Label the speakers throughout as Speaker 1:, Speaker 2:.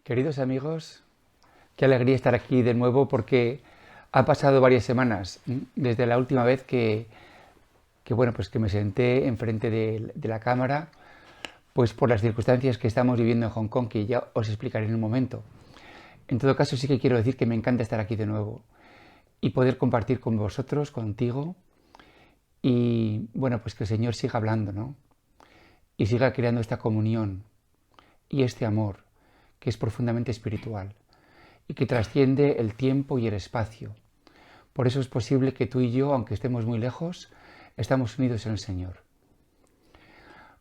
Speaker 1: Queridos amigos, qué alegría estar aquí de nuevo porque ha pasado varias semanas desde la última vez que me senté enfrente de la cámara, pues por las circunstancias que estamos viviendo en Hong Kong, que ya os explicaré en un momento. En todo caso, sí que quiero decir que me encanta estar aquí de nuevo y poder compartir con vosotros, contigo, y pues que el Señor siga hablando, ¿no? Y siga creando esta comunión y este amor que es profundamente espiritual y que trasciende el tiempo y el espacio. Por eso es posible que tú y yo, aunque estemos muy lejos, estamos unidos en el Señor.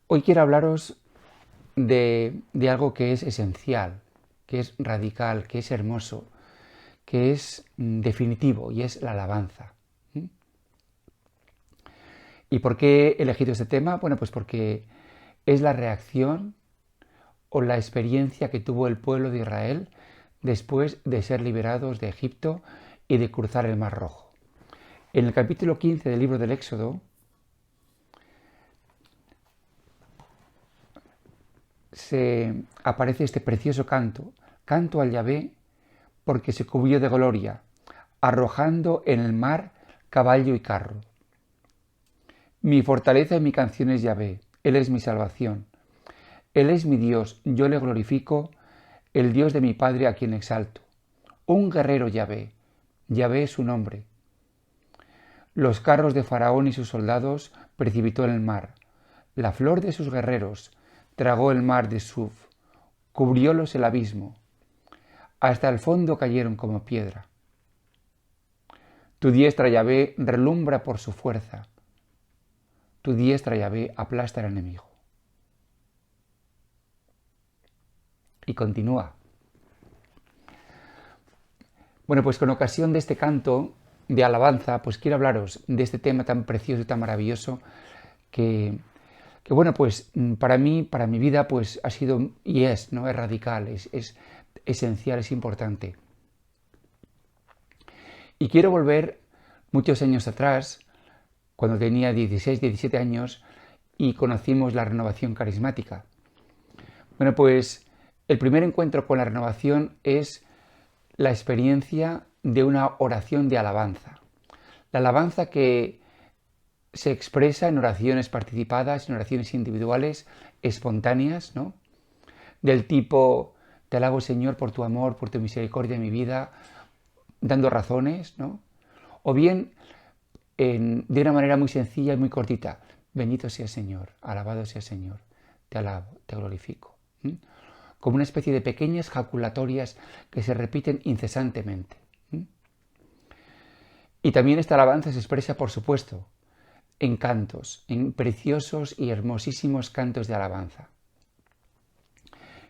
Speaker 1: Hoy quiero hablaros de algo que es esencial, que es radical, que es hermoso, que es definitivo, y es la alabanza. ¿Y por qué he elegido este tema? Bueno, pues porque es la reacción o la experiencia que tuvo el pueblo de Israel después de ser liberados de Egipto y de cruzar el Mar Rojo. En el capítulo 15 del libro del Éxodo aparece este precioso canto al Yahvé porque se cubrió de gloria, arrojando en el mar caballo y carro. Mi fortaleza y mi canción es Yahvé, Él es mi salvación. Él es mi Dios, yo le glorifico, el Dios de mi Padre a quien exalto. Un guerrero Yahvé, Yahvé es su nombre. Los carros de Faraón y sus soldados precipitó en el mar. La flor de sus guerreros tragó el mar de Suf, cubriólos el abismo. Hasta el fondo cayeron como piedra. Tu diestra, Yahvé, relumbra por su fuerza. Tu diestra, Yahvé, aplasta al enemigo. Y continúa. Bueno, pues con ocasión de este canto de alabanza, pues quiero hablaros de este tema tan precioso y tan maravilloso que para mí, para mi vida, pues ha sido y es, ¿no? Es radical, es esencial, es importante. Y quiero volver muchos años atrás, cuando tenía 16, 17 años y conocimos la renovación carismática. Bueno, pues el primer encuentro con la renovación es la experiencia de una oración de alabanza. La alabanza que se expresa en oraciones participadas, en oraciones individuales, espontáneas, ¿no? Del tipo, te alabo Señor por tu amor, por tu misericordia en mi vida, dando razones, ¿no? O bien de una manera muy sencilla y muy cortita, bendito sea Señor, alabado sea Señor, te alabo, te glorifico. Como una especie de pequeñas jaculatorias que se repiten incesantemente. Y también esta alabanza se expresa, por supuesto, en cantos, en preciosos y hermosísimos cantos de alabanza.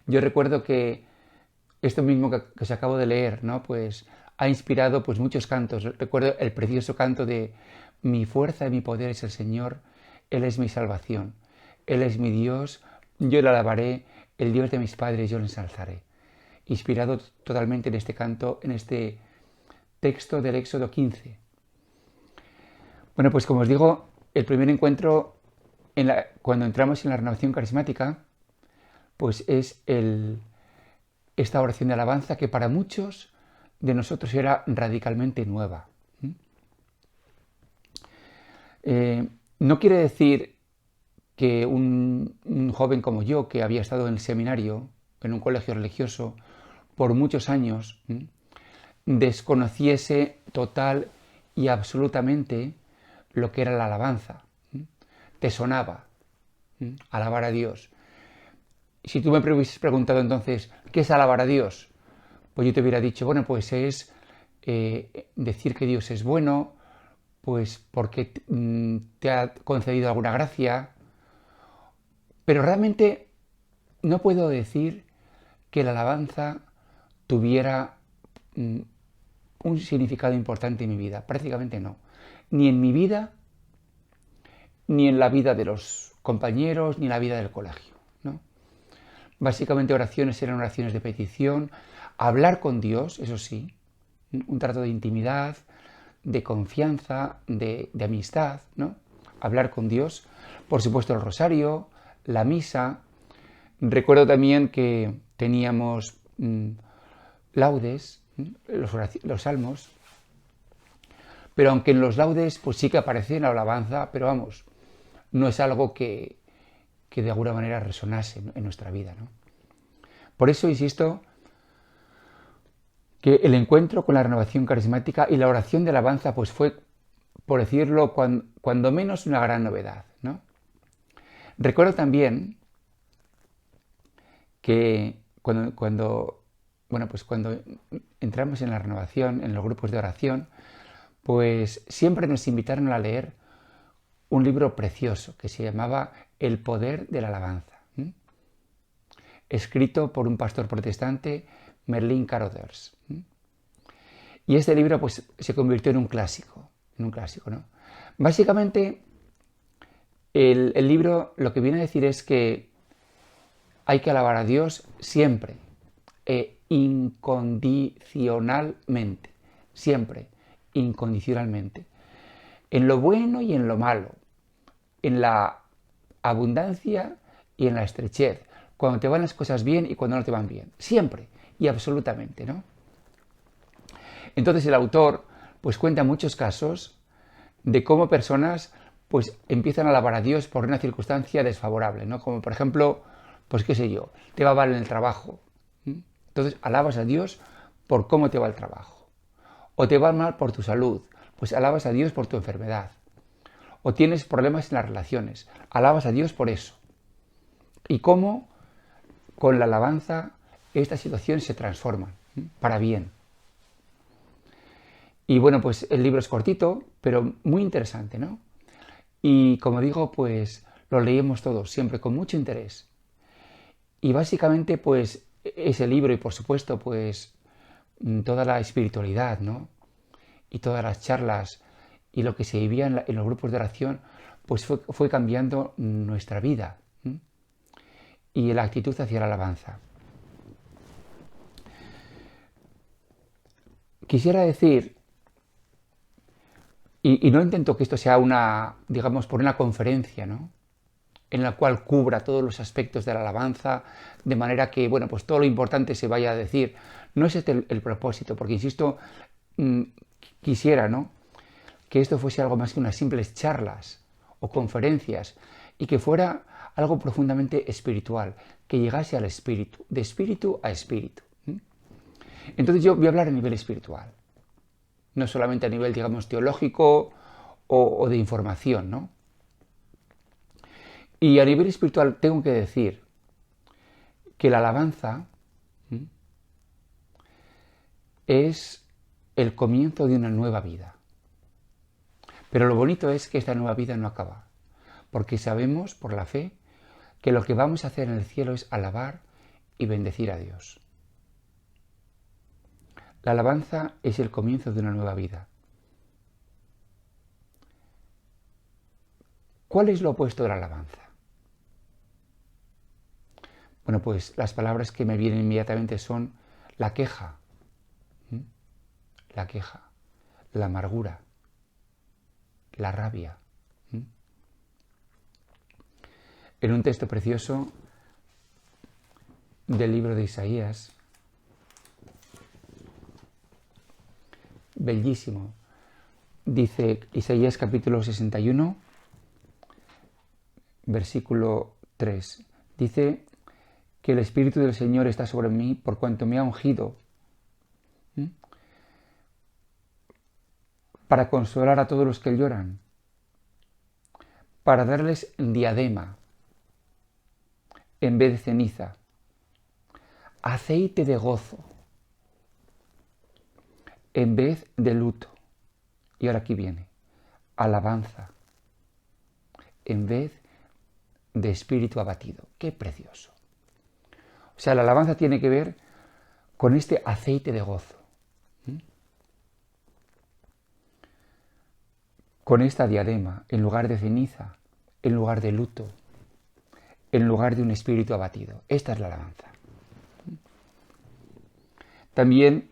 Speaker 1: Yo recuerdo que esto mismo que os acabo de leer, ¿no? Pues ha inspirado pues muchos cantos. Recuerdo el precioso canto de mi fuerza y mi poder es el Señor, Él es mi salvación, Él es mi Dios, yo le alabaré, el Dios de mis padres yo le ensalzaré. Inspirado totalmente en este canto, en este texto del Éxodo 15. Bueno, pues como os digo, el primer encuentro cuando entramos en la renovación carismática, pues es esta oración de alabanza que para muchos de nosotros era radicalmente nueva. No quiere decir que un joven como yo, que había estado en el seminario, en un colegio religioso, por muchos años, desconociese total y absolutamente lo que era la alabanza. Te sonaba alabar a Dios. Si tú me hubieses preguntado entonces, ¿qué es alabar a Dios? Pues yo te hubiera dicho, bueno, pues es decir que Dios es bueno, pues porque te ha concedido alguna gracia, pero realmente no puedo decir que la alabanza tuviera un significado importante en mi vida, prácticamente no, ni en mi vida, ni en la vida de los compañeros, ni en la vida del colegio, ¿no? Básicamente oraciones eran oraciones de petición, hablar con Dios, eso sí, un trato de intimidad, de confianza, de amistad, ¿no? Hablar con Dios, por supuesto el rosario, la misa. Recuerdo también que teníamos laudes, los salmos, pero aunque en los laudes pues sí que aparece en la alabanza, pero vamos, no es algo que de alguna manera resonase en nuestra vida, ¿no? Por eso insisto que el encuentro con la renovación carismática y la oración de alabanza pues fue, por decirlo, cuando menos una gran novedad, ¿no? Recuerdo también que cuando entramos en la renovación, en los grupos de oración, pues siempre nos invitaron a leer un libro precioso que se llamaba El poder de la alabanza, escrito por un pastor protestante, Merlin Carothers. Y este libro pues se convirtió en un clásico, ¿no? Básicamente el libro lo que viene a decir es que hay que alabar a Dios siempre e incondicionalmente, siempre, incondicionalmente, en lo bueno y en lo malo, en la abundancia y en la estrechez, cuando te van las cosas bien y cuando no te van bien, siempre y absolutamente, ¿no? Entonces el autor pues cuenta muchos casos de cómo personas pues empiezan a alabar a Dios por una circunstancia desfavorable, ¿no? Como por ejemplo, pues qué sé yo, te va mal en el trabajo. Entonces alabas a Dios por cómo te va el trabajo. O te va mal por tu salud, pues alabas a Dios por tu enfermedad. O tienes problemas en las relaciones, alabas a Dios por eso. Y cómo con la alabanza estas situaciones se transforman para bien. Y bueno, pues el libro es cortito, pero muy interesante, ¿no? Y como digo, pues lo leímos todos, siempre con mucho interés. Y básicamente, pues ese libro y por supuesto, pues toda la espiritualidad, ¿no? Y todas las charlas y lo que se vivía en los grupos de oración, pues fue cambiando nuestra vida y la actitud hacia la alabanza. Quisiera decir, y no intento que esto sea una, digamos, por una conferencia, ¿no? En la cual cubra todos los aspectos de la alabanza, de manera que, bueno, pues todo lo importante se vaya a decir. No es este el propósito, porque, insisto, quisiera, ¿no?, que esto fuese algo más que unas simples charlas o conferencias y que fuera algo profundamente espiritual, que llegase al espíritu, de espíritu a espíritu. Entonces yo voy a hablar a nivel espiritual, no solamente a nivel, digamos, teológico o de información, ¿no? Y a nivel espiritual tengo que decir que la alabanza es el comienzo de una nueva vida. Pero lo bonito es que esta nueva vida no acaba, porque sabemos por la fe que lo que vamos a hacer en el cielo es alabar y bendecir a Dios. La alabanza es el comienzo de una nueva vida. ¿Cuál es lo opuesto de la alabanza? Bueno, pues las palabras que me vienen inmediatamente son la queja, la amargura, la rabia. En un texto precioso del libro de Isaías, bellísimo, dice Isaías capítulo 61, versículo 3, dice que el Espíritu del Señor está sobre mí por cuanto me ha ungido para consolar a todos los que lloran, para darles diadema en vez de ceniza, aceite de gozo en vez de luto. Y ahora aquí viene, alabanza en vez de espíritu abatido. ¡Qué precioso! O sea, la alabanza tiene que ver con este aceite de gozo, con esta diadema en lugar de ceniza, en lugar de luto, en lugar de un espíritu abatido. Esta es la alabanza. También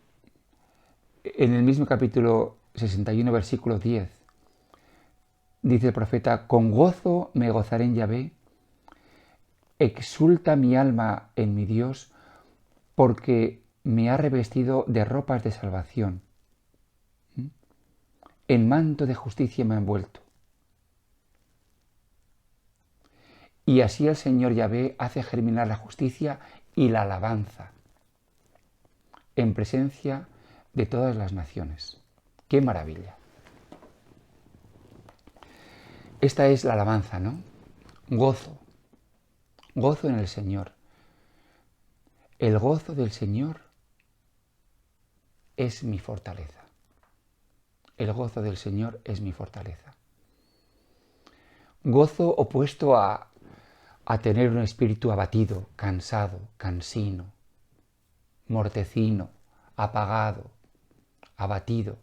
Speaker 1: En el mismo capítulo 61, versículo 10, dice el profeta: con gozo me gozaré en Yahvé, exulta mi alma en mi Dios, porque me ha revestido de ropas de salvación, en manto de justicia me ha envuelto. Y así el Señor Yahvé hace germinar la justicia y la alabanza en presencia de todas las naciones. ¡Qué maravilla! Esta es la alabanza, ¿no? Gozo, gozo en el Señor. El gozo del Señor es mi fortaleza. El gozo del Señor es mi fortaleza. Gozo opuesto a tener un espíritu abatido, cansado, cansino, mortecino, apagado, abatido.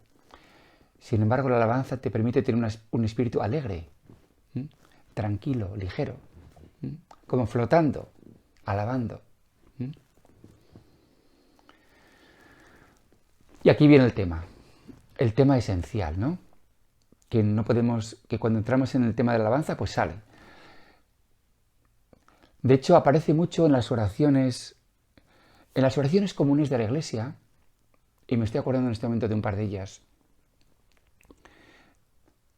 Speaker 1: Sin embargo, la alabanza te permite tener un espíritu alegre, tranquilo, ligero, como flotando, alabando. Y aquí viene el tema esencial, ¿no? Que no podemos, que cuando entramos en el tema de la alabanza, pues sale. De hecho, aparece mucho en las oraciones comunes de la Iglesia, y me estoy acordando en este momento de un par de ellas.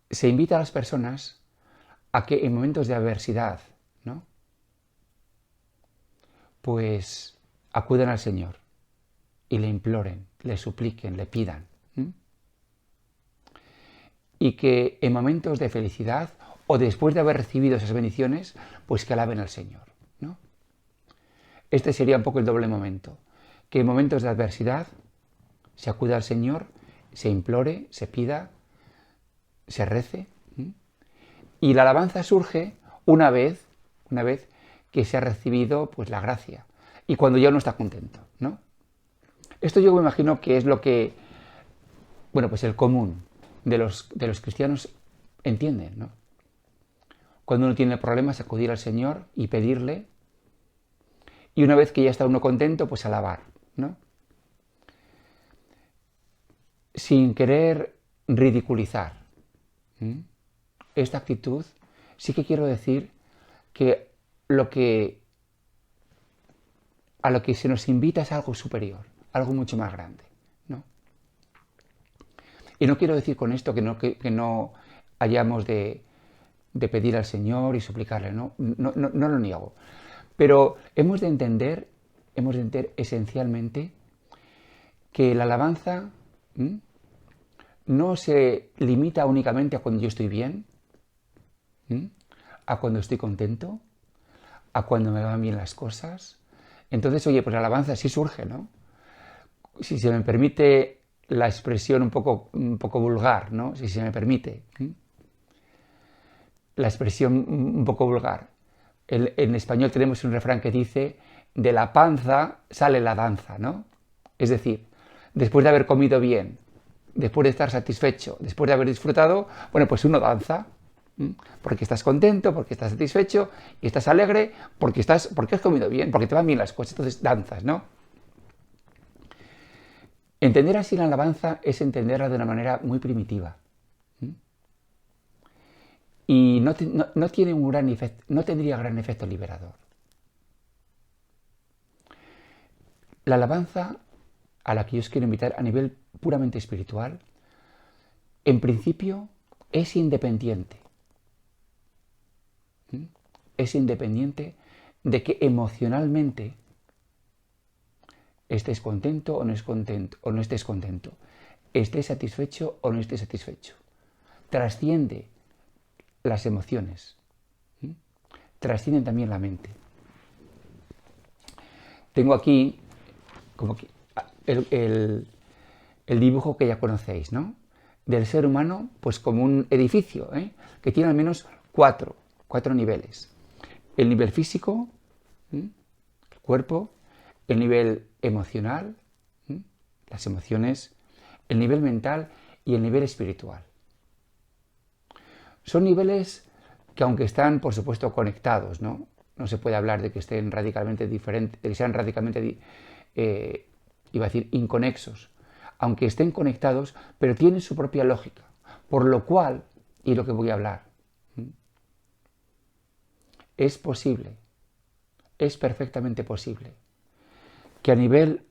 Speaker 1: Se invita a las personas a que en momentos de adversidad, ¿no?, pues acudan al Señor y le imploren, le supliquen, le pidan. Y que en momentos de felicidad o después de haber recibido esas bendiciones, pues que alaben al Señor, ¿no? Este sería un poco el doble momento, que en momentos de adversidad se acuda al Señor, se implore, se pida, se rece, y la alabanza surge una vez que se ha recibido pues la gracia y cuando ya uno está contento, ¿no? Esto yo me imagino que es lo que, bueno, pues el común de los cristianos entienden, ¿no? Cuando uno tiene problemas, acudir al Señor y pedirle, y una vez que ya está uno contento, pues alabar, ¿no? Sin querer ridiculizar esta actitud, sí que quiero decir que a lo que se nos invita es algo superior, algo mucho más grande, ¿no? Y no quiero decir con esto que no hayamos de pedir al Señor y suplicarle, no lo niego. Pero hemos de entender esencialmente que la alabanza no se limita únicamente a cuando yo estoy bien, a cuando estoy contento, a cuando me van bien las cosas. Entonces, oye, pues la alabanza sí surge, ¿no? Si se me permite la expresión un poco vulgar, ¿no? Si se me permite la expresión un poco vulgar. En español tenemos un refrán que dice: de la panza sale la danza, ¿no? Es decir, después de haber comido bien, después de estar satisfecho, después de haber disfrutado, bueno, pues uno danza, porque estás contento, porque estás satisfecho y estás alegre, porque has comido bien, porque te van bien las cosas, entonces danzas, ¿no? Entender así la alabanza es entenderla de una manera muy primitiva. Y no tiene un gran efecto, no tendría gran efecto liberador. La alabanza a la que yo os quiero invitar a nivel puramente espiritual, en principio es independiente. Es independiente de que emocionalmente estés contento o no estés contento, estés satisfecho o no estés satisfecho. Trasciende las emociones, trascienden también la mente. Tengo aquí como que el dibujo que ya conocéis, ¿no? Del ser humano, pues como un edificio, que tiene al menos cuatro niveles. El nivel físico, el cuerpo, el nivel emocional, las emociones, el nivel mental y el nivel espiritual. Son niveles que, aunque están, por supuesto, conectados, no se puede hablar de que estén radicalmente diferentes, de que sean radicalmente, iba a decir, inconexos. aunque estén conectados, pero tienen su propia lógica. Por lo cual, y lo que voy a hablar, es posible, es perfectamente posible, que a nivel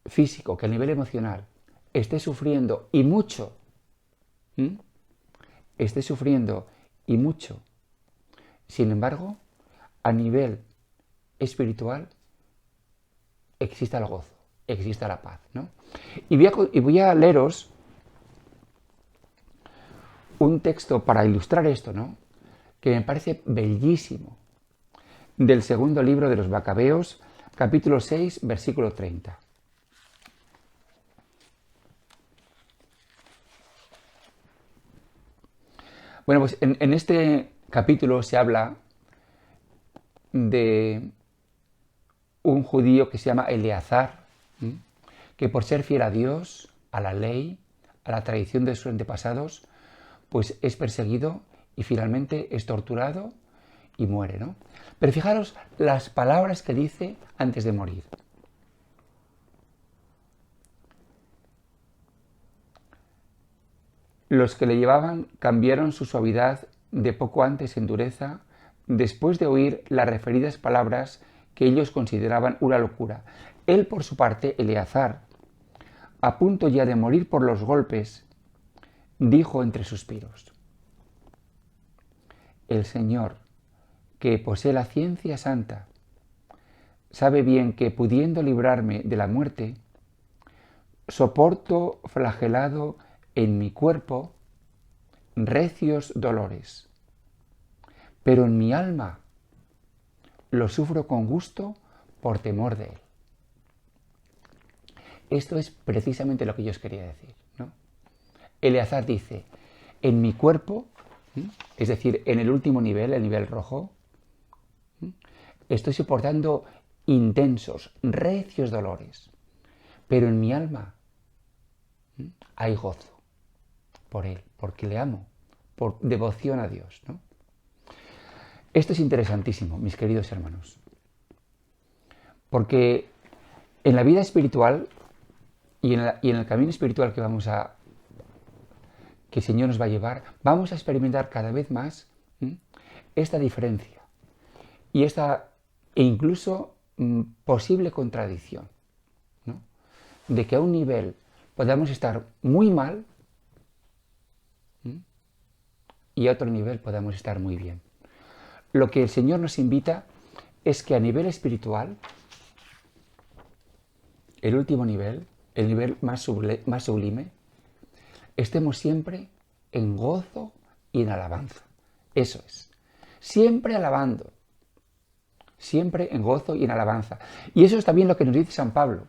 Speaker 1: físico, que a nivel emocional, esté sufriendo y mucho, esté sufriendo y mucho. Sin embargo, a nivel espiritual exista el gozo, exista la paz, ¿no? Y voy a leeros un texto para ilustrar esto, ¿no? Que me parece bellísimo, del segundo libro de los Macabeos, capítulo 6, versículo 30. Bueno, pues en este capítulo se habla de un judío que se llama Eleazar, que por ser fiel a Dios, a la ley, a la tradición de sus antepasados, pues es perseguido y finalmente es torturado y muere, ¿no? Pero fijaros las palabras que dice antes de morir. Los que le llevaban cambiaron su suavidad de poco antes en dureza, después de oír las referidas palabras que ellos consideraban una locura. Él, por su parte, Eleazar, a punto ya de morir por los golpes, dijo entre suspiros: el Señor, que posee la ciencia santa, sabe bien que, pudiendo librarme de la muerte, soporto flagelado en mi cuerpo recios dolores, pero en mi alma lo sufro con gusto por temor de él. Esto es precisamente lo que yo os quería decir, ¿no? Eleazar dice, en mi cuerpo, es decir, en el último nivel, el nivel rojo, estoy soportando intensos, recios dolores, pero en mi alma hay gozo por él, porque le amo, por devoción a Dios, ¿no? Esto es interesantísimo, mis queridos hermanos, porque en la vida espiritual y en el camino espiritual que que el Señor nos va a llevar, vamos a experimentar cada vez más esta diferencia y esta incluso posible contradicción, ¿no? De que a un nivel podamos estar muy mal y a otro nivel podamos estar muy bien. Lo que el Señor nos invita es que a nivel espiritual, el último nivel, el nivel más sublime, estemos siempre en gozo y en alabanza. Eso es. Siempre alabando. Siempre en gozo y en alabanza. Y eso es también lo que nos dice San Pablo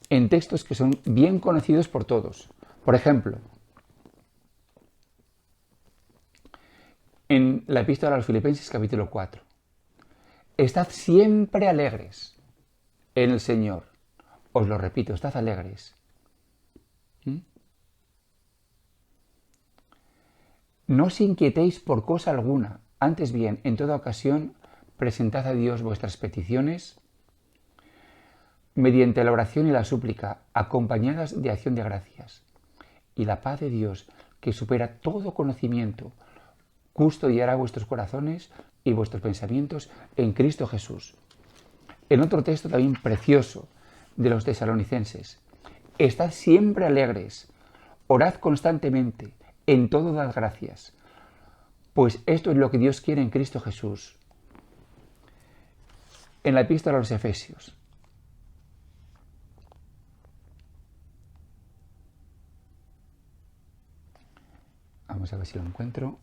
Speaker 1: en textos que son bien conocidos por todos. Por ejemplo, en la epístola a los Filipenses capítulo 4. Estad siempre alegres en el Señor. Os lo repito, estad alegres. No os inquietéis por cosa alguna, antes bien, en toda ocasión, presentad a Dios vuestras peticiones mediante la oración y la súplica, acompañadas de acción de gracias. Y la paz de Dios, que supera todo conocimiento, custodiará vuestros corazones y vuestros pensamientos en Cristo Jesús. En otro texto también precioso de los tesalonicenses, estad siempre alegres, orad constantemente, en todo dad gracias, pues esto es lo que Dios quiere en Cristo Jesús. En la epístola a los Efesios, vamos a ver si lo encuentro.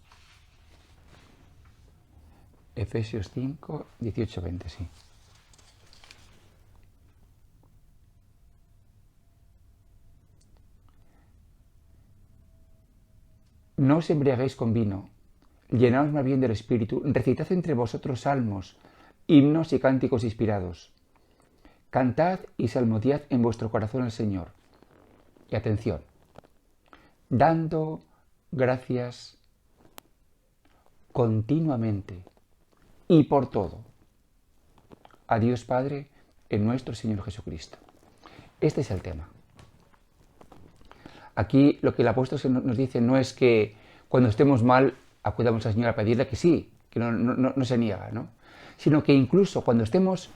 Speaker 1: Efesios 5, 18, 20, sí. No os embriaguéis con vino, llenaos más bien del Espíritu, recitad entre vosotros salmos, himnos y cánticos inspirados. Cantad y salmodiad en vuestro corazón al Señor. Y atención, dando gracias continuamente y por todo a Dios Padre en nuestro Señor Jesucristo. Este es el tema. Aquí lo que el apóstol nos dice no es que cuando estemos mal acudamos al Señor a pedirle, que sí, que no se niega, ¿no? Sino que incluso cuando estemos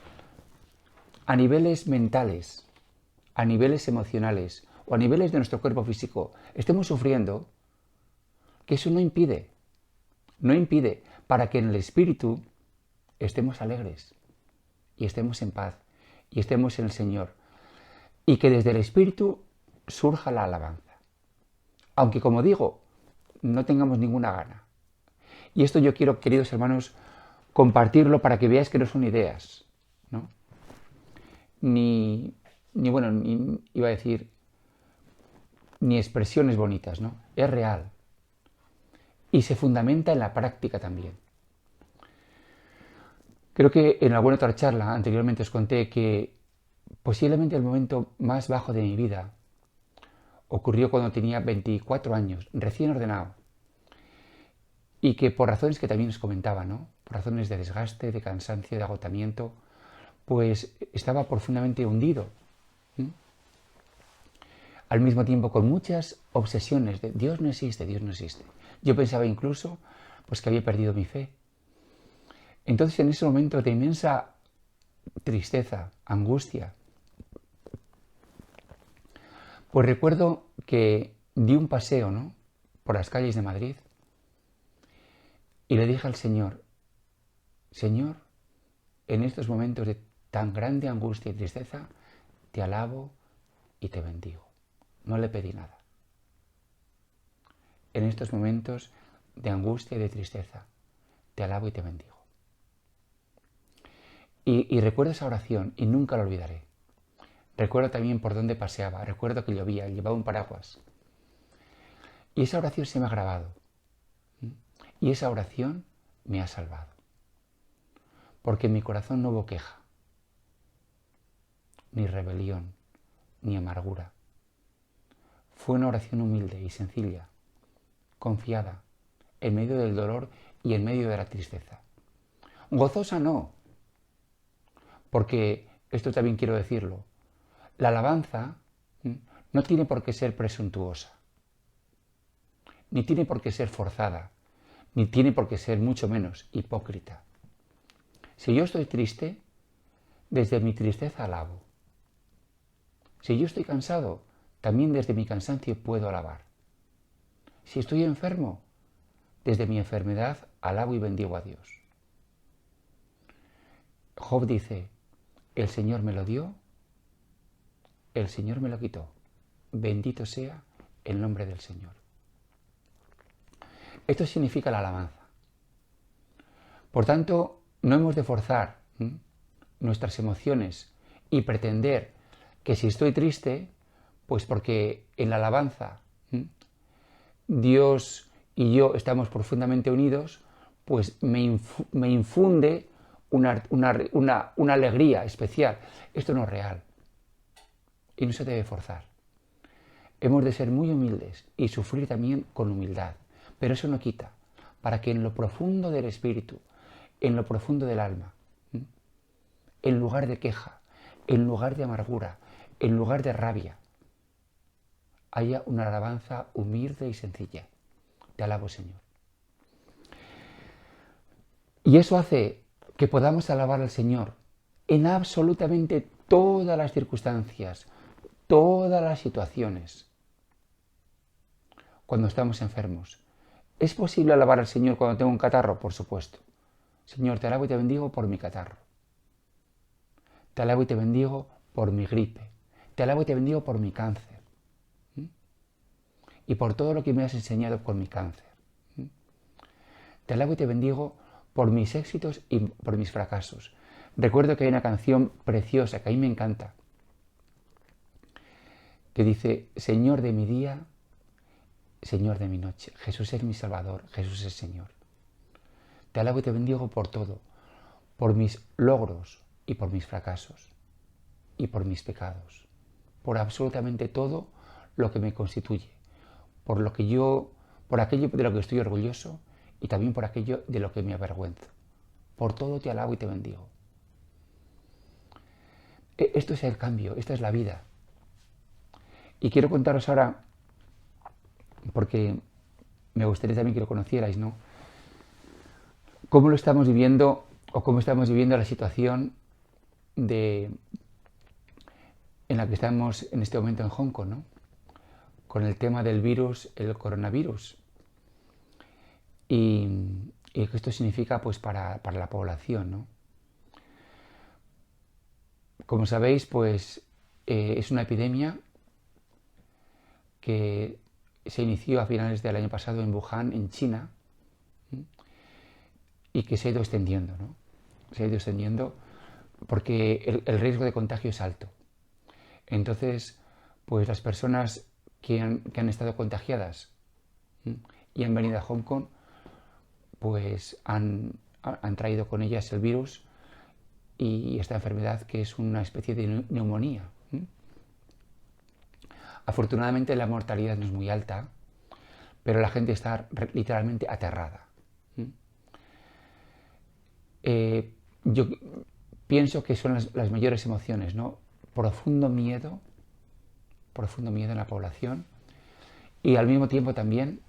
Speaker 1: a niveles mentales, a niveles emocionales o a niveles de nuestro cuerpo físico, estemos sufriendo, que eso no impide para que en el espíritu estemos alegres y estemos en paz y estemos en el Señor y que desde el espíritu surja la alabanza. Aunque, como digo, no tengamos ninguna gana. Y esto yo quiero, queridos hermanos, compartirlo para que veáis que no son ideas, ¿no? Ni iba a decir, ni expresiones bonitas, ¿no? Es real. Y se fundamenta en la práctica también. Creo que en alguna otra charla anteriormente os conté que posiblemente el momento más bajo de mi vida ocurrió cuando tenía 24 años, recién ordenado. Y que por razones que también os comentaba, ¿no? Por razones de desgaste, de cansancio, de agotamiento, pues estaba profundamente hundido. Al mismo tiempo con muchas obsesiones de Dios no existe, Dios no existe. Yo pensaba incluso pues que había perdido mi fe. Entonces en ese momento de inmensa tristeza, angustia, pues recuerdo que di un paseo, ¿no?, por las calles de Madrid y le dije al Señor, Señor, en estos momentos de tan grande angustia y tristeza, te alabo y te bendigo. No le pedí nada. En estos momentos de angustia y de tristeza, te alabo y te bendigo. Y recuerdo esa oración y nunca la olvidaré. Recuerdo también por dónde paseaba, recuerdo que llovía, llevaba un paraguas. Y esa oración se me ha grabado. Y esa oración me ha salvado. Porque en mi corazón no hubo queja, ni rebelión, ni amargura. Fue una oración humilde y sencilla, confiada, en medio del dolor y en medio de la tristeza. Gozosa no, porque, esto también quiero decirlo, la alabanza no tiene por qué ser presuntuosa, ni tiene por qué ser forzada, ni tiene por qué ser mucho menos hipócrita. Si yo estoy triste, desde mi tristeza alabo. Si yo estoy cansado, también desde mi cansancio puedo alabar. Si estoy enfermo, desde mi enfermedad alabo y bendigo a Dios. Job dice, el Señor me lo dio, el Señor me lo quitó. Bendito sea el nombre del Señor. Esto significa la alabanza. Por tanto, no hemos de forzar nuestras emociones y pretender que si estoy triste, pues porque en la alabanza Dios y yo estamos profundamente unidos, pues me infunde una alegría especial. Esto no es real y no se debe forzar. Hemos de ser muy humildes y sufrir también con humildad, pero eso no quita para que en lo profundo del espíritu, en lo profundo del alma, en lugar de queja, en lugar de amargura, en lugar de rabia, haya una alabanza humilde y sencilla. Te alabo, Señor. Y eso hace que podamos alabar al Señor en absolutamente todas las circunstancias, todas las situaciones. Cuando estamos enfermos, ¿es posible alabar al Señor cuando tengo un catarro? Por supuesto. Señor, te alabo y te bendigo por mi catarro. Te alabo y te bendigo por mi gripe. Te alabo y te bendigo por mi cáncer. Y por todo lo que me has enseñado con mi cáncer. Te alabo y te bendigo por mis éxitos y por mis fracasos. Recuerdo que hay una canción preciosa que a mí me encanta, que dice, Señor de mi día, Señor de mi noche. Jesús es mi Salvador, Jesús es Señor. Te alabo y te bendigo por todo, por mis logros y por mis fracasos y por mis pecados, por absolutamente todo lo que me constituye, por aquello de lo que estoy orgulloso y también por aquello de lo que me avergüenzo. Por todo te alabo y te bendigo. Esto es el cambio, esta es la vida. Y quiero contaros ahora, porque me gustaría también que lo conocierais, ¿no? Cómo lo estamos viviendo o cómo estamos viviendo la situación de, en la que estamos en este momento en Hong Kong, ¿no? Con el tema del virus, el coronavirus. Y qué esto significa pues para la población, ¿no? Como sabéis, pues es una epidemia que se inició a finales del año pasado en Wuhan, en China, y que se ha ido extendiendo, ¿no? Se ha ido extendiendo porque el riesgo de contagio es alto. Entonces, pues las personas que han estado contagiadas y han venido a Hong Kong, pues han traído con ellas el virus y esta enfermedad que es una especie de neumonía. Afortunadamente la mortalidad no es muy alta, pero la gente está literalmente aterrada. Yo pienso que son las mayores emociones, ¿no? Profundo miedo en la población y al mismo tiempo también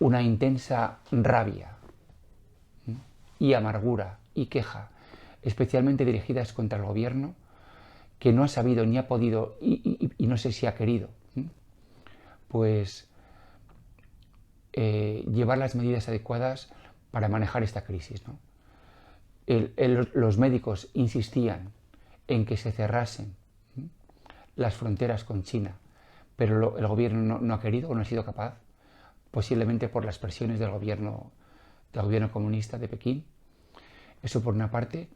Speaker 1: una intensa rabia y amargura y queja, especialmente dirigidas contra el gobierno, que no ha sabido ni ha podido y no sé si ha querido, pues llevar las medidas adecuadas para manejar esta crisis, ¿no? Los médicos insistían en que se cerrasen las fronteras con China, pero el gobierno no ha querido o no ha sido capaz, posiblemente por las presiones del gobierno comunista de Pekín. Eso por una parte.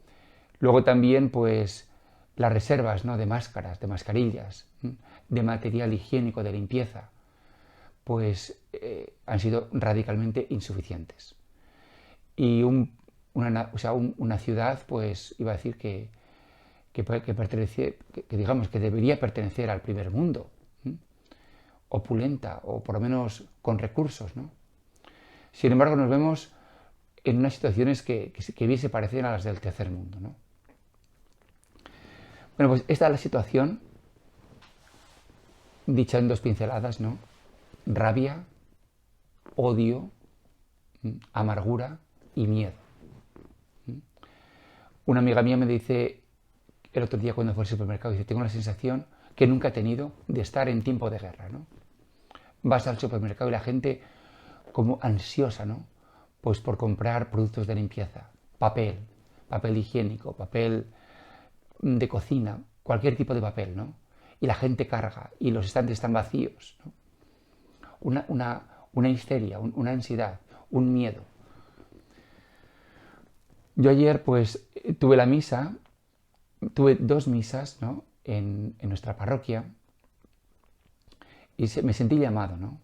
Speaker 1: Luego también, pues, las reservas, ¿no?, de máscaras, de mascarillas, de material higiénico, de limpieza, pues han sido radicalmente insuficientes. Y una ciudad, pues, iba a decir que digamos que debería pertenecer al primer mundo, opulenta o por lo menos con recursos, ¿no? Sin embargo, nos vemos en unas situaciones que bien se parecen a las del tercer mundo, ¿no? Bueno, pues esta es la situación, dicha en dos pinceladas, ¿no? Rabia, odio, amargura y miedo. Una amiga mía me dice el otro día cuando fue al supermercado, dice, tengo la sensación que nunca he tenido de estar en tiempo de guerra, ¿no? Vas al supermercado y la gente como ansiosa, ¿no? Pues por comprar productos de limpieza, papel higiénico, papel de cocina, cualquier tipo de papel, ¿no? Y la gente carga y los estantes están vacíos, ¿no? Una histeria, una ansiedad, un miedo. Yo ayer pues tuve dos misas, ¿no?, en nuestra parroquia y me sentí llamado, ¿no?,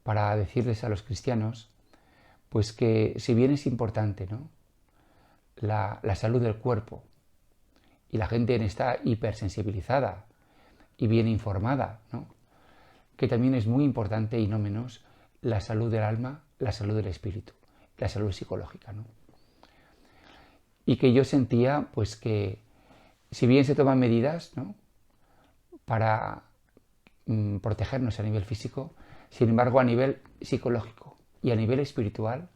Speaker 1: para decirles a los cristianos pues que si bien es importante, ¿no?, la salud del cuerpo y la gente está hipersensibilizada y bien informada, ¿no?, que también es muy importante y no menos la salud del alma, la salud del espíritu, la salud psicológica, ¿no? Y que yo sentía pues que si bien se toman medidas, ¿no?, para protegernos a nivel físico, sin embargo a nivel psicológico y a nivel espiritual,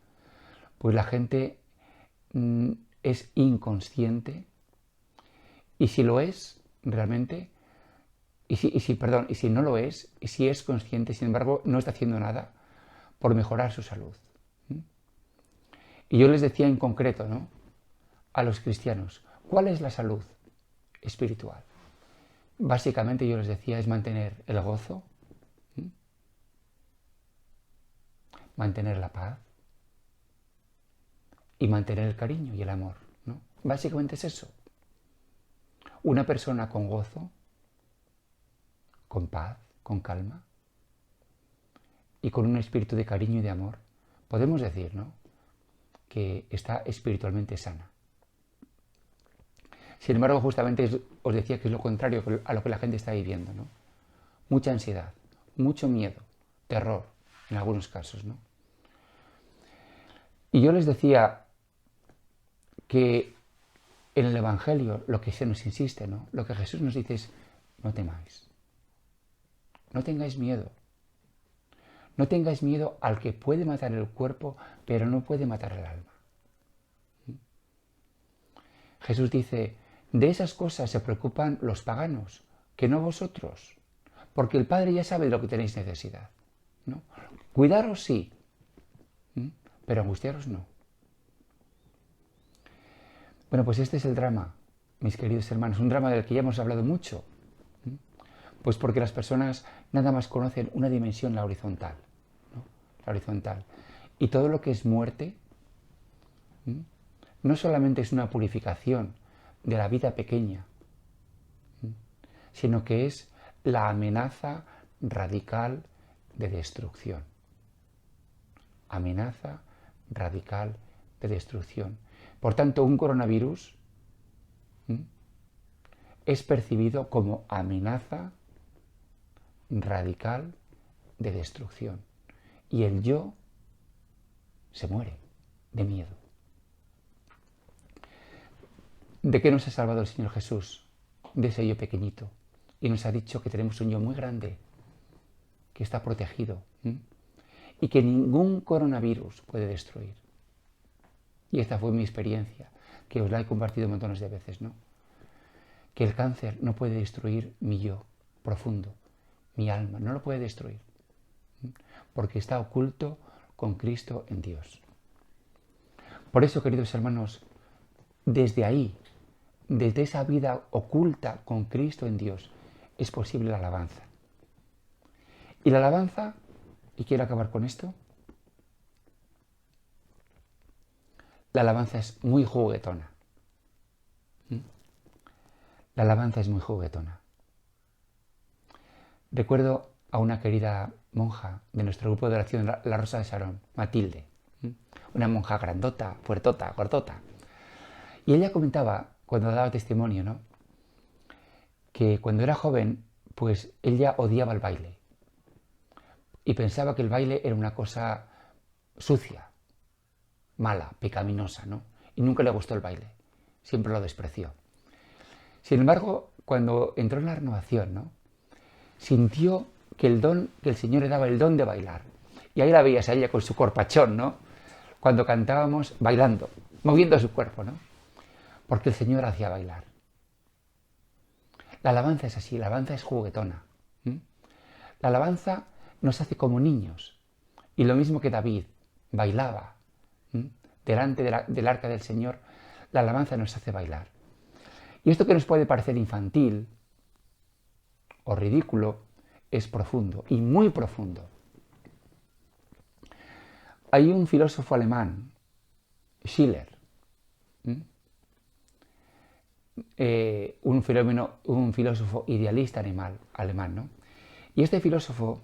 Speaker 1: pues la gente es inconsciente y si lo es realmente, y si no lo es, y si es consciente, sin embargo no está haciendo nada por mejorar su salud. Y yo les decía en concreto, ¿no?, a los cristianos, ¿cuál es la salud espiritual? Básicamente yo les decía es mantener el gozo, mantener la paz y mantener el cariño y el amor, ¿no? Básicamente es eso. Una persona con gozo, con paz, con calma y con un espíritu de cariño y de amor, podemos decir, ¿no?, que está espiritualmente sana. Sin embargo, justamente os decía que es lo contrario a lo que la gente está viviendo, ¿no? Mucha ansiedad, mucho miedo, terror, en algunos casos, ¿no? Y yo les decía que en el Evangelio lo que se nos insiste, ¿no?, lo que Jesús nos dice es no temáis. No tengáis miedo. No tengáis miedo al que puede matar el cuerpo, pero no puede matar el alma. Jesús dice, de esas cosas se preocupan los paganos, que no vosotros, porque el Padre ya sabe de lo que tenéis necesidad, ¿no? Cuidaros sí, pero angustiaros no. Bueno, pues este es el drama, mis queridos hermanos, un drama del que ya hemos hablado mucho, pues porque las personas nada más conocen una dimensión, la horizontal, ¿no? La horizontal. Y todo lo que es muerte, no solamente es una purificación de la vida pequeña, sino que es la amenaza radical de destrucción. Amenaza radical de destrucción. Por tanto, un coronavirus es percibido como amenaza radical de destrucción. Y el yo se muere de miedo. ¿De qué nos ha salvado el Señor Jesús? De ese yo pequeñito. Y nos ha dicho que tenemos un yo muy grande, que está protegido, y que ningún coronavirus puede destruir. Y esta fue mi experiencia, que os la he compartido montones de veces, ¿no? Que el cáncer no puede destruir mi yo profundo, mi alma, no lo puede destruir, porque está oculto con Cristo en Dios. Por eso, queridos hermanos, desde ahí, desde esa vida oculta con Cristo en Dios, es posible la alabanza. Y la alabanza, y quiero acabar con esto, la alabanza es muy juguetona. La alabanza es muy juguetona. Recuerdo a una querida monja de nuestro grupo de oración, la Rosa de Sarón, Matilde, una monja grandota, fuertota, gordota. Y ella comentaba, cuando daba testimonio, ¿no?, que cuando era joven, pues ella odiaba el baile. Y pensaba que el baile era una cosa sucia, mala, pecaminosa, ¿no? Y nunca le gustó el baile. Siempre lo despreció. Sin embargo, cuando entró en la renovación, ¿no?, sintió que el Señor le daba el don de bailar. Y ahí la veías a ella con su corpachón, ¿no?, cuando cantábamos bailando, moviendo su cuerpo, ¿no?, porque el Señor hacía bailar. La alabanza es así, la alabanza es juguetona. La alabanza nos hace como niños. Y lo mismo que David bailaba delante del arca del Señor, la alabanza nos hace bailar. Y esto que nos puede parecer infantil o ridículo es profundo, y muy profundo. Hay un filósofo alemán, Schiller, un filósofo idealista alemán, ¿no? Y este filósofo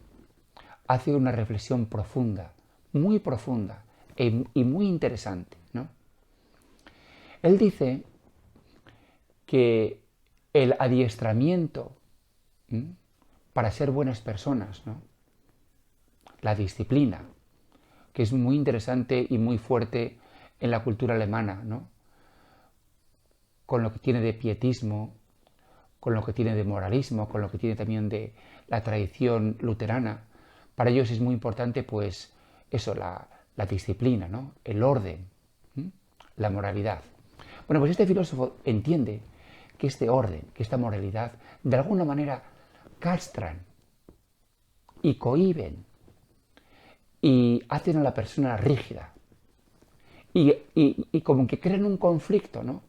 Speaker 1: hace una reflexión profunda y muy interesante, ¿no? Él dice que el adiestramiento para ser buenas personas, ¿no?, la disciplina, que es muy interesante y muy fuerte en la cultura alemana, ¿no?, con lo que tiene de pietismo, con lo que tiene de moralismo, con lo que tiene también de la tradición luterana. Para ellos es muy importante, pues, eso, la disciplina, ¿no?, el orden, la moralidad. Bueno, pues este filósofo entiende que este orden, que esta moralidad, de alguna manera castran y cohíben y hacen a la persona rígida. Y como que crean un conflicto, ¿no?,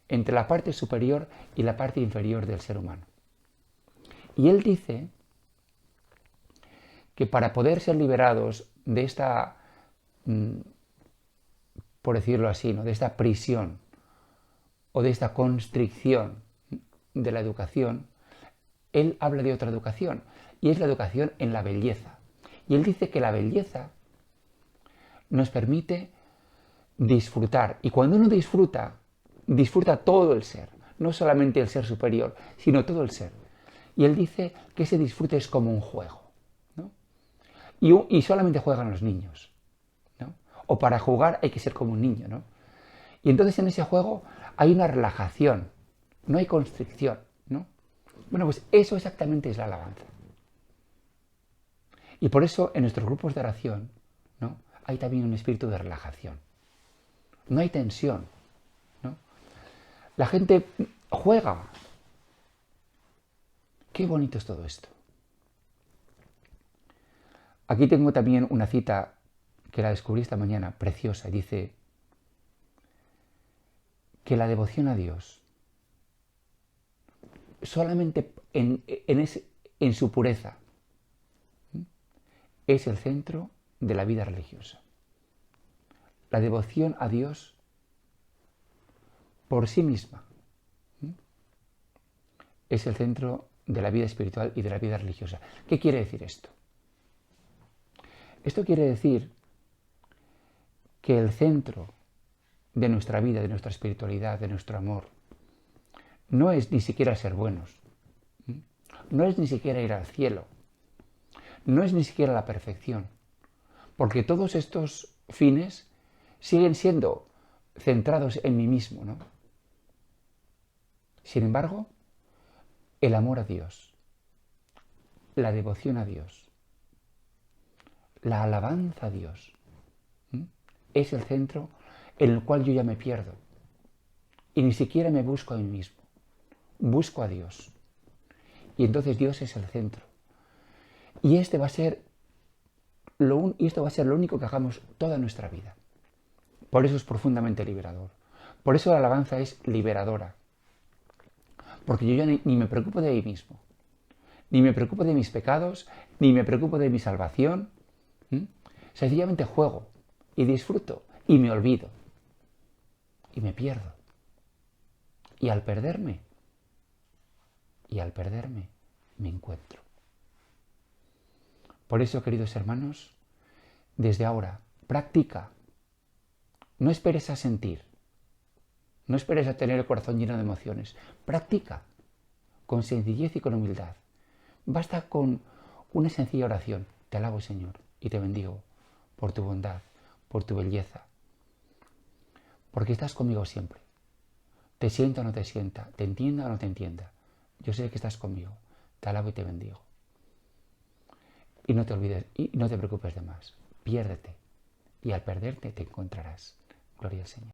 Speaker 1: entre la parte superior y la parte inferior del ser humano. Y él dice que para poder ser liberados de esta, por decirlo así, ¿no?, de esta prisión o de esta constricción de la educación, él habla de otra educación, y es la educación en la belleza. Y él dice que la belleza nos permite disfrutar, y cuando uno disfruta todo el ser, no solamente el ser superior, sino todo el ser. Y él dice que ese disfrute es como un juego, ¿no? Y solamente juegan los niños, ¿no? O para jugar hay que ser como un niño, ¿no? Y entonces en ese juego hay una relajación, no hay constricción, ¿no? Bueno, pues eso exactamente es la alabanza. Y por eso en nuestros grupos de oración, ¿no?, hay también un espíritu de relajación. No hay tensión, ¿no? La gente juega. Qué bonito es todo esto. Aquí tengo también una cita que la descubrí esta mañana, preciosa. Dice que la devoción a Dios, solamente en su pureza, es el centro de la vida religiosa. La devoción a Dios por sí misma es el centro de la vida espiritual y de la vida religiosa. ¿Qué quiere decir esto? Esto quiere decir que el centro de nuestra vida, de nuestra espiritualidad, de nuestro amor, no es ni siquiera ser buenos, no es ni siquiera ir al cielo, no es ni siquiera la perfección, porque todos estos fines siguen siendo centrados en mí mismo, ¿no? Sin embargo, el amor a Dios, la devoción a Dios, la alabanza a Dios, es el centro en el cual yo ya me pierdo y ni siquiera me busco a mí mismo, busco a Dios. Y entonces Dios es el centro. Y esto va a ser lo único que hagamos toda nuestra vida. Por eso es profundamente liberador. Por eso la alabanza es liberadora. Porque yo ya ni me preocupo de mí mismo, ni me preocupo de mis pecados, ni me preocupo de mi salvación. Sencillamente juego y disfruto y me olvido y me pierdo. Y al perderme, me encuentro. Por eso, queridos hermanos, desde ahora, practica. No esperes a sentir. No esperes a tener el corazón lleno de emociones. Practica con sencillez y con humildad. Basta con una sencilla oración. Te alabo, Señor, y te bendigo por tu bondad, por tu belleza. Porque estás conmigo siempre. Te sienta o no te sienta, te entienda o no te entienda. Yo sé que estás conmigo. Te alabo y te bendigo. Y no te olvides, y no te preocupes de más. Piérdete. Y al perderte te encontrarás. Gloria al Señor.